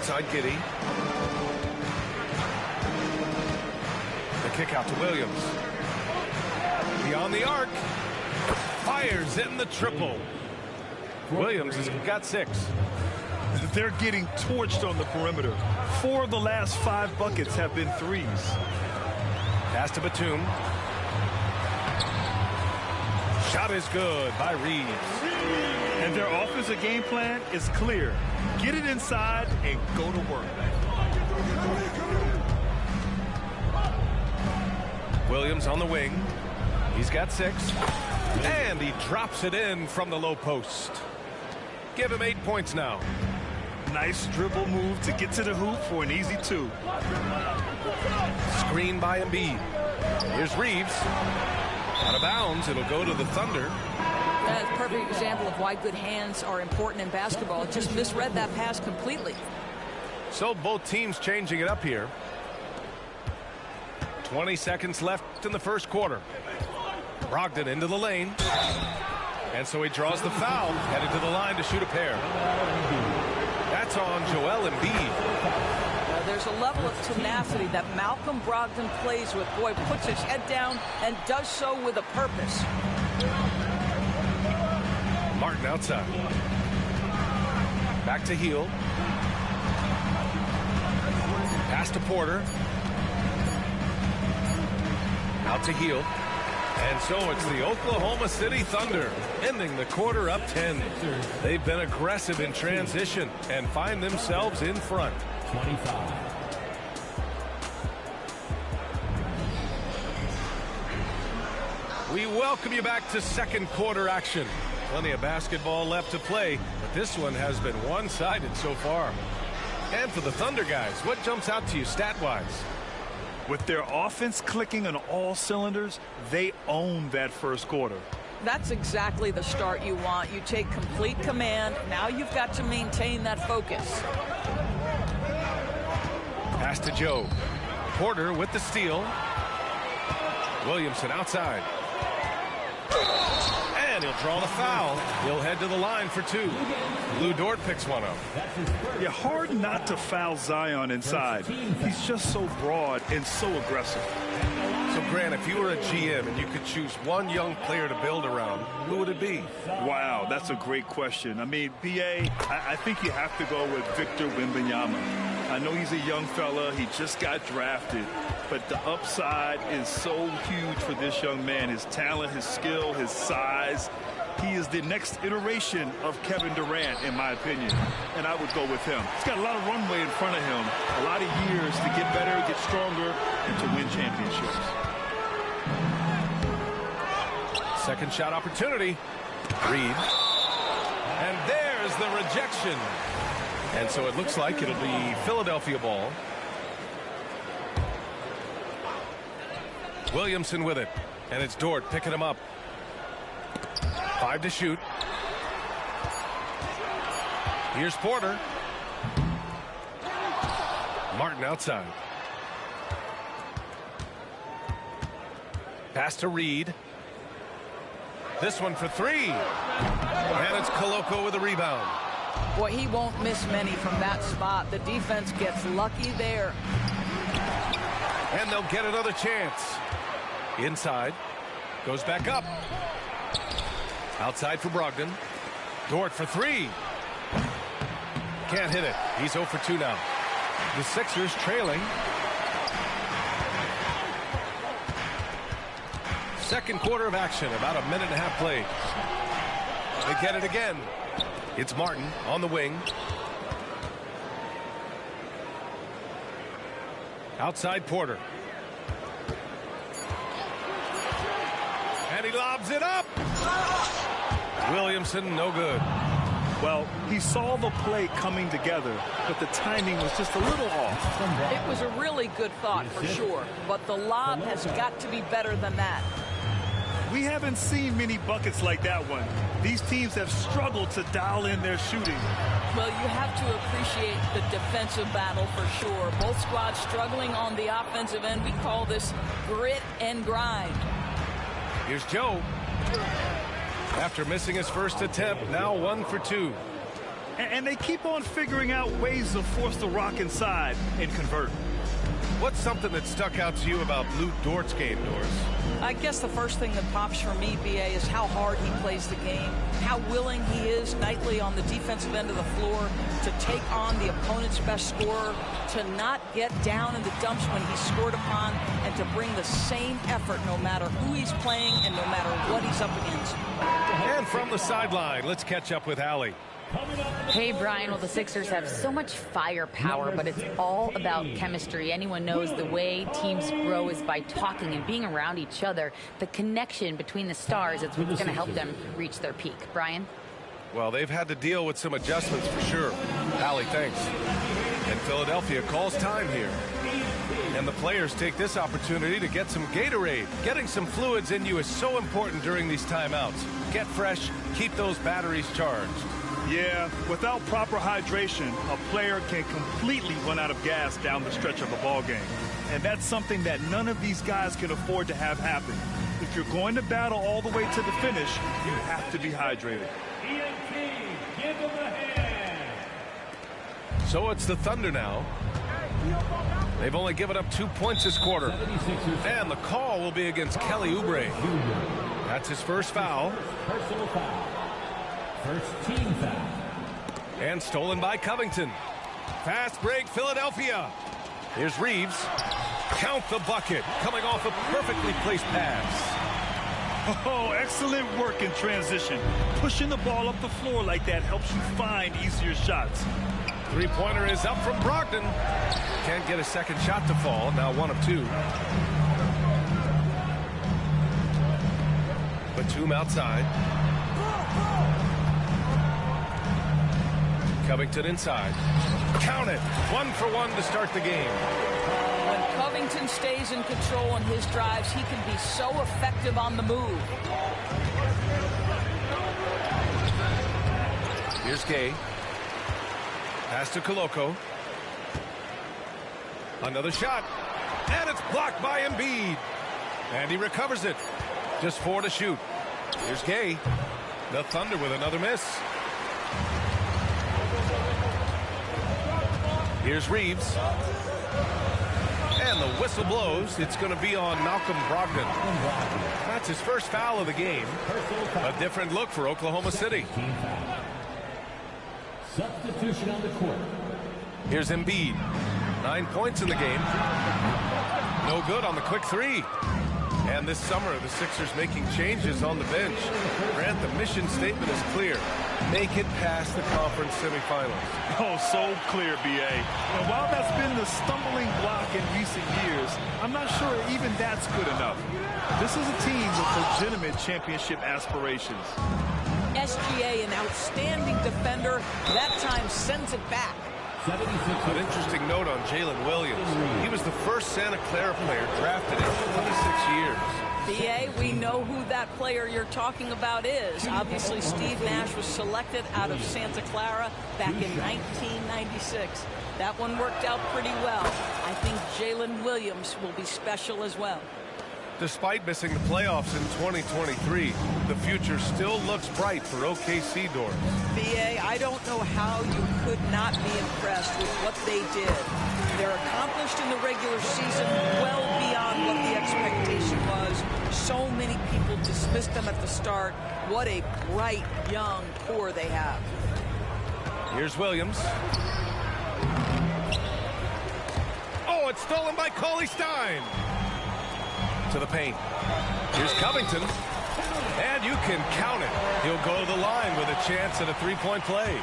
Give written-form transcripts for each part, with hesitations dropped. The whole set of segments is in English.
outside Giddey. The kick out to Williams. Beyond the arc. Fires in the triple. Williams has got 6. They're getting torched on the perimeter. 4 of the last 5 buckets have been threes. Pass to Batum. Shot is good by Reeves. And their offensive game plan is clear. Get it inside and go to work. Williams on the wing. He's got 6. And he drops it in from the low post. Give him 8 points now. Nice dribble move to get to the hoop for an easy 2. Screen by Embiid. Here's Reeves. Out of bounds. It'll go to the Thunder. That's a perfect example of why good hands are important in basketball. Just misread that pass completely. So both teams changing it up here. 20 seconds left in the first quarter. Brogdon into the lane. And so he draws the foul. Headed to the line to shoot a pair. That's on Joel Embiid. There's a level of tenacity that Malcolm Brogdon plays with. Boy, puts his head down and does so with a purpose. Martin outside. Back to Hield. Pass to Porter. Out to Hield. And so it's the Oklahoma City Thunder ending the quarter up 10. They've been aggressive in transition and find themselves in front. 25. We welcome you back to second quarter action. Plenty of basketball left to play, but this one has been one-sided so far. And for the Thunder guys, what jumps out to you stat-wise? With their offense clicking on all cylinders, they own that first quarter. That's exactly the start you want. You take complete command. Now you've got to maintain that focus. Pass to Joe. Porter with the steal. Williamson outside. And he'll draw the foul. He'll head to the line for 2. Lou Dort picks one up. Yeah, hard not to foul Zion inside. He's just so broad and so aggressive. So, Grant, if you were a GM and you could choose one young player to build around, who would it be? Wow, that's a great question. I mean, B.A., I think you have to go with Victor Wembanyama. I know he's a young fella. He just got drafted. But the upside is so huge for this young man. His talent, his skill, his size. He is the next iteration of Kevin Durant, in my opinion. And I would go with him. He's got a lot of runway in front of him. A lot of years to get better, get stronger, and to win championships. Second shot opportunity. Reed. And there's the rejection. And so it looks like it'll be Philadelphia ball. Williamson with it. And it's Dort picking him up. 5 to shoot. Here's Porter. Martin outside. Pass to Reed. This one for 3. And it's Koloko with a rebound. Boy, he won't miss many from that spot. The defense gets lucky there. And they'll get another chance. Inside. Goes back up. Outside for Brogdon. Dort for 3. Can't hit it. He's 0 for 2 now. The Sixers trailing. Second quarter of action. About a minute and a half played. They get it again. It's Martin on the wing. Outside Porter. And he lobs it up. Williamson, no good. Well, he saw the play coming together, but the timing was just a little off. It was a really good thought for sure, but the lob has got to be better than that. We haven't seen many buckets like that one. These teams have struggled to dial in their shooting. Well, you have to appreciate the defensive battle for sure. Both squads struggling on the offensive end. We call this grit and grind. Here's Joe. After missing his first attempt, now 1 for 2. And they keep on figuring out ways to force the rock inside and convert. What's something that stuck out to you about Lou Dort's game, Doris? I guess the first thing that pops for me, BA, is how hard he plays the game, how willing he is nightly on the defensive end of the floor to take on the opponent's best scorer, to not get down in the dumps when he's scored upon, and to bring the same effort no matter who he's playing and no matter what he's up against. And from the sideline, let's catch up with Allie. Hey, Brian. Well, the Sixers have so much firepower, but it's all about chemistry. Anyone knows the way teams grow is by talking and being around each other. The connection between the stars is what's going to help them reach their peak. Brian? Well, they've had to deal with some adjustments for sure. Allie, thanks. And Philadelphia calls time here. And the players take this opportunity to get some Gatorade. Getting some fluids in you is so important during these timeouts. Get fresh, keep those batteries charged. Yeah, without proper hydration, a player can completely run out of gas down the stretch of a ball game. And that's something that none of these guys can afford to have happen. If you're going to battle all the way to the finish, you have to be hydrated. So it's the Thunder now. They've only given up 2 points this quarter. And the call will be against Kelly Oubre. That's his first foul. Personal foul. First team foul. And stolen by Covington. Fast break, Philadelphia. Here's Reeves. Count the bucket. Coming off a perfectly placed pass. Oh, excellent work in transition. Pushing the ball up the floor like that helps you find easier shots. Three-pointer is up from Brogdon. Can't get a second shot to fall. Now 1 of 2. Batum outside. Covington inside. Count it. 1 for 1 to start the game. When Covington stays in control on his drives, he can be so effective on the move. Here's Gay. Pass to Koloko. Another shot. And it's blocked by Embiid. And he recovers it. Just 4 to shoot. Here's Gay. The Thunder with another miss. Here's Reeves. And the whistle blows. It's going to be on Malcolm Brogdon. That's his first foul of the game. A different look for Oklahoma City. Substitution on the court. Here's Embiid. 9 points in the game. No good on the quick 3. And this summer, the Sixers making changes on the bench. Grant, the mission statement is clear. Make it past the conference semifinals. Oh, so clear, B.A. And while that's been the stumbling block in recent years, I'm not sure even that's good enough. This is a team with legitimate championship aspirations. SGA, an outstanding defender, that time sends it back. An interesting note on Jalen Williams. He was the first Santa Clara player drafted in 26 years. BA, we know who that player you're talking about is. Obviously, Steve Nash was selected out of Santa Clara back in 1996. That one worked out pretty well. I think Jalen Williams will be special as well. Despite missing the playoffs in 2023, the future still looks bright for OKC, Doris. BA, I don't know how you could not be impressed with what they did. They're accomplished in the regular season well beyond what the expectation was. So many people dismissed them at the start. What a bright, young core they have. Here's Williams. Oh, it's stolen by Cauley-Stein. To the paint. Here's Covington. And you can count it. He'll go to the line with a chance at a three-point play.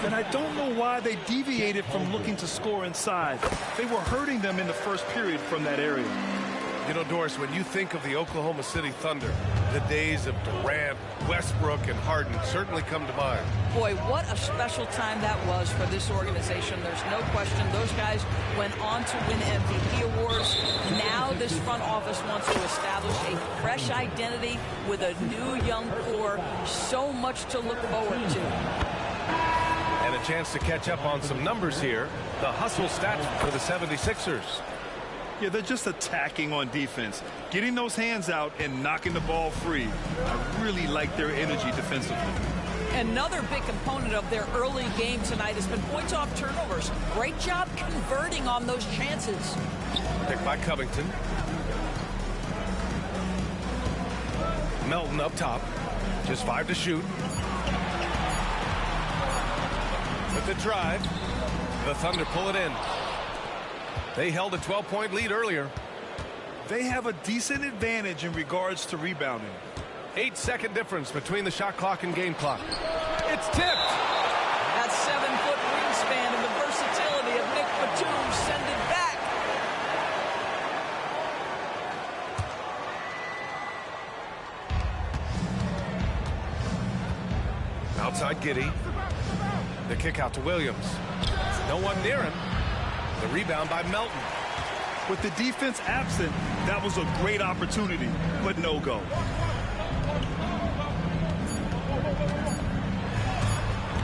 And I don't know why they deviated from looking to score inside. They were hurting them in the first period from that area. You know, Doris, when you think of the Oklahoma City Thunder, the days of Durant, Westbrook, and Harden certainly come to mind. Boy, what a special time that was for this organization. There's no question. Those guys went on to win MVP awards. Now this front office wants to establish a fresh identity with a new young core. So much to look forward to. And a chance to catch up on some numbers here. The hustle stats for the 76ers. Yeah, they're just attacking on defense, getting those hands out and knocking the ball free. I really like their energy defensively. Another big component of their early game tonight has been points off turnovers. Great job converting on those chances. Picked by Covington. Melton up top. Just 5 to shoot. With the drive, the Thunder pull it in. They held a 12-point lead earlier. They have a decent advantage in regards to rebounding. 8-second difference between the shot clock and game clock. It's tipped. That 7-foot wingspan and the versatility of Nick Batum send it back. Outside Giddey. The kick out to Williams. No one near him. The rebound by Melton. With the defense absent, that was a great opportunity, but no go.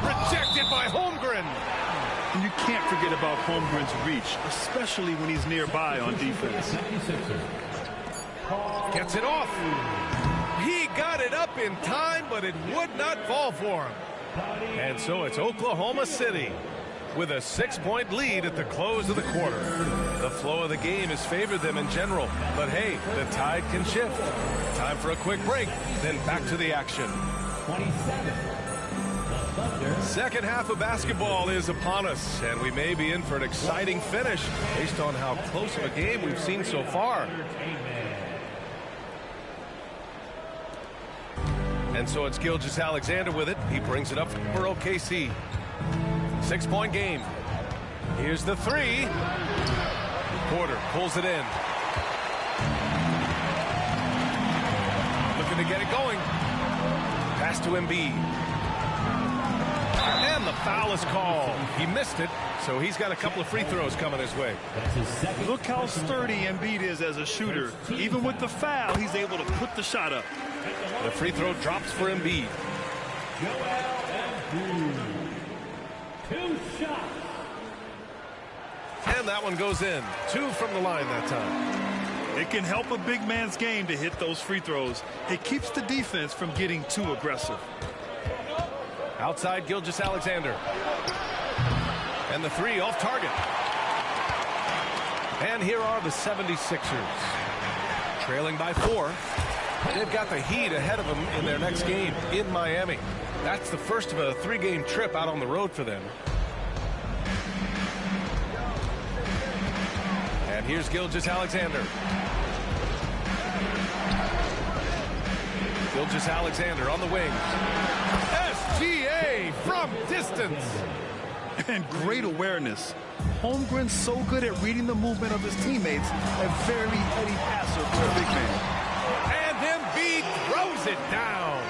Rejected by Holmgren. And you can't forget about Holmgren's reach, especially when he's nearby on defense. Gets it off. He got it up in time, but it would not fall for him. And so it's Oklahoma City with a 6-point lead at the close of the quarter. The flow of the game has favored them in general, but hey, the tide can shift. Time for a quick break, then back to the action. 27. Second half of basketball is upon us, and we may be in for an exciting finish based on how close of a game we've seen so far. And so it's Gilgeous-Alexander with it. He brings it up for OKC. 6-point game. Here's the three. Porter pulls it in. Looking to get it going. Pass to Embiid. And the foul is called. He missed it, so he's got a couple of free throws coming his way. Look how sturdy Embiid is as a shooter. Even with the foul, he's able to put the shot up. The free throw drops for Embiid. Two shots. And that one goes in. 2 from the line that time. It can help a big man's game to hit those free throws. It keeps the defense from getting too aggressive. Outside Gilgeous-Alexander. And the three off target. And here are the 76ers. Trailing by 4. They've got the Heat ahead of them in their next game in Miami. That's the first of a 3-game trip out on the road for them. And here's Gilgeous-Alexander. Gilgeous-Alexander on the wing. SGA from distance. And great awareness. Holmgren's so good at reading the movement of his teammates. A very heady passer for a big man. And Embiid throws it down.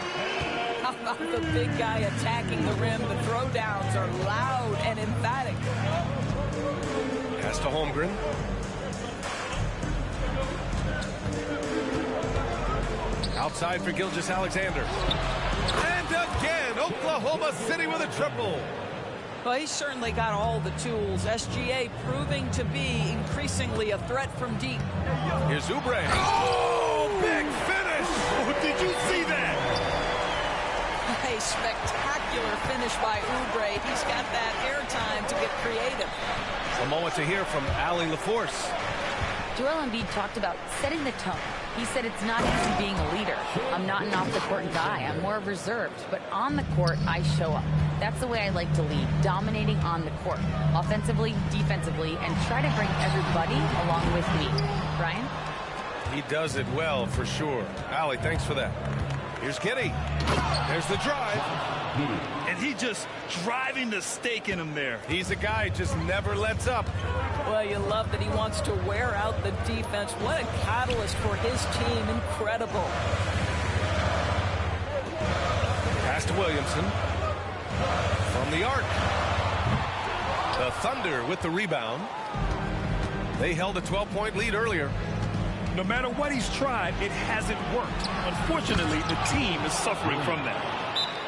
How about the big guy attacking the rim? The throwdowns are loud and emphatic. Pass to Holmgren. Outside for Gilgeous-Alexander. And again, Oklahoma City with a triple. Well, he's certainly got all the tools. SGA proving to be increasingly a threat from deep. Here's Oubre. Oh, big finish. Oh, did you see that? A spectacular finish by Oubre. He's got that airtime to get creative. A moment to hear from Allie LaForce. Joel Embiid talked about setting the tone. He said it's not easy being a leader. I'm not an off-the-court guy. I'm more reserved. But on the court, I show up. That's the way I like to lead, dominating on the court, offensively, defensively, and try to bring everybody along with me. Brian? He does it well, for sure. Allie, thanks for that. Here's Giddey. There's the drive. And he just driving the stake in him there. He's a guy who just never lets up. Well, you love that he wants to wear out the defense. What a catalyst for his team. Incredible. Pass to Williamson. From the arc. The Thunder with the rebound. They held a 12-point lead earlier. No matter what he's tried, it hasn't worked. Unfortunately, the team is suffering from that.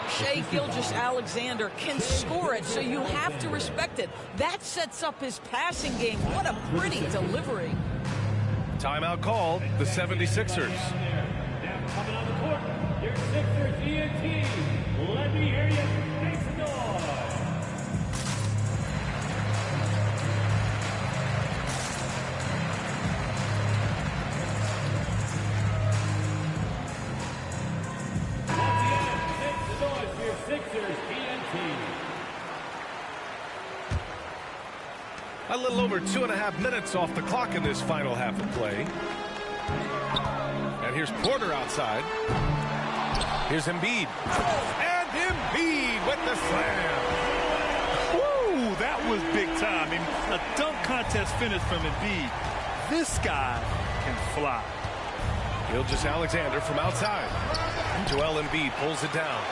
Shai Gilgeous-Alexander can score it, so you have to respect it. That sets up his passing game. What a pretty delivery. Timeout called, the 76ers. Now coming on the court, your Sixers ENT, Let me hear you make some noise. Once again, make some noise for your Sixers TNT. A little over 2.5 minutes off the clock in this final half of play. And here's Porter outside. Here's Embiid. And Embiid with the slam. Woo, that was big time. I mean, a dunk contest finish from Embiid. This guy can fly. Gilgeous-Alexander from outside. Joel Embiid pulls it down.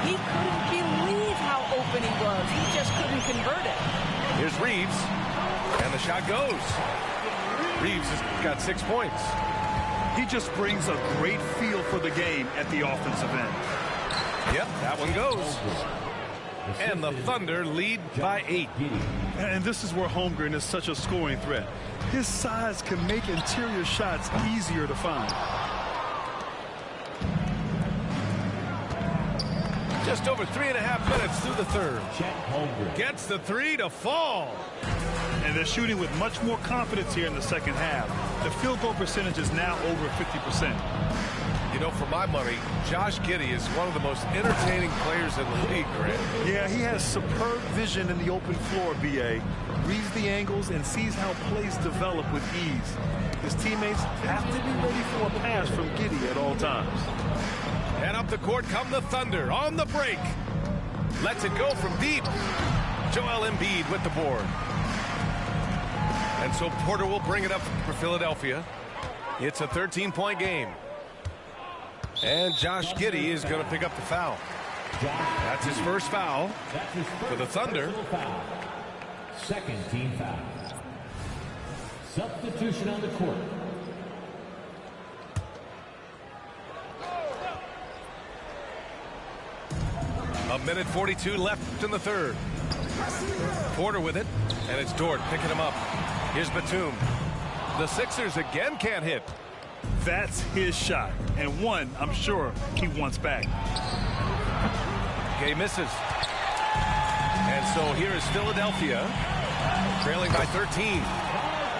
He couldn't believe how open he was. He just couldn't convert it. Here's Reeves. And the shot goes. Reeves has got 6 points. He just brings a great feel for the game at the offensive end. Yep, that one goes. And the Thunder lead by 8. And this is where Holmgren is such a scoring threat. His size can make interior shots easier to find. Just over 3.5 minutes through the third. Chet Holmgren. Gets the three to fall. And they're shooting with much more confidence here in the second half. The field goal percentage is now over 50%. You know, for my money, Josh Giddey is one of the most entertaining players in the league, Grant. Yeah, he has superb vision in the open floor, B.A. Reads the angles and sees how plays develop with ease. His teammates have to be ready for a pass from Giddey at all times. And up the court come the Thunder on the break. Lets it go from deep. Joel Embiid with the board. And so Porter will bring it up for Philadelphia. It's a 13-point game. And Josh Giddey is going to pick up the foul. That's his first foul for the Thunder. Second team foul. Substitution on the court. A minute 42 left in the third. Porter with it, and it's Dort picking him up. Here's Batum. The Sixers again can't hit. That's his shot, and one I'm sure he wants back. Gay misses. And so here is Philadelphia, trailing by 13.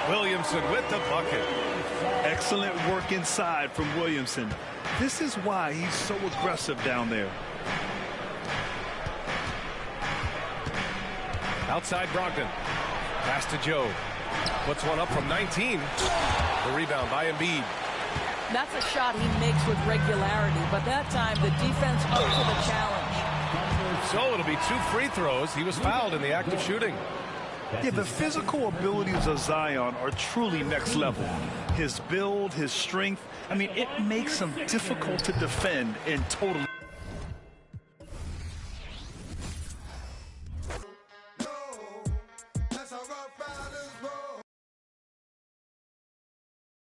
Williamson with the bucket. Excellent work inside from Williamson. This is why he's so aggressive down there. Outside Brogdon. Pass to Joe. Puts one up from 19. The rebound by Embiid. That's a shot he makes with regularity, but that time the defense up to the challenge. So it'll be 2 free throws. He was fouled in the act of shooting. Yeah, the physical abilities of Zion are truly next level. His build, his strength, I mean, it makes him difficult to defend and totally